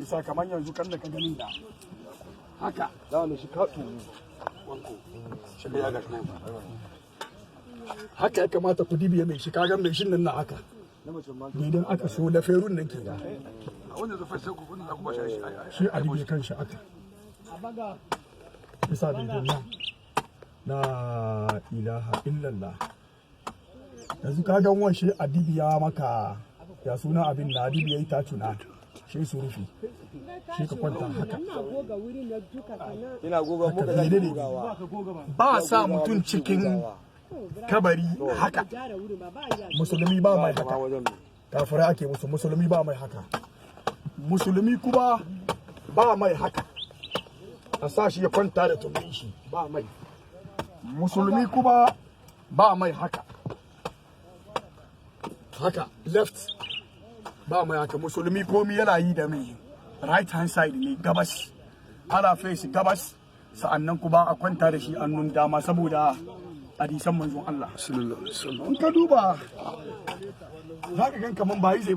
bisa kamar yanzu kan da ka gani da haka za mu shi katu wanko shi da ya ga shi haka ya kamata ku dibiya mai shi kagan mai shin nan na haka idan aka so laferun nan ke da wanda zai fashe ku kun kuma shi a dibiya kan shi aka bisa da idan la ilaha illallah yanzu kagan wan shi a dibiya maka ya suna abin na dibiya ita tuna shi su rufi shi ka kwanta haka ina goga muka da gogawa ba sa mutum cikin kabari haka musulmi ba mai haka kafirai ake musu musulmi ba mai haka musulmi kuma ba mai haka a sa shi ya kwanta da tumbin shi ba mai musulmi kuma ba mai haka haka left ba mai haka musulmi komi yana yi da mai right hand side ne gabas ana face gabas sa'annan kuma a kwanta da shi annun dama saboda hadisan manzon Allah in ka duba za ka gan kaman ba yi zai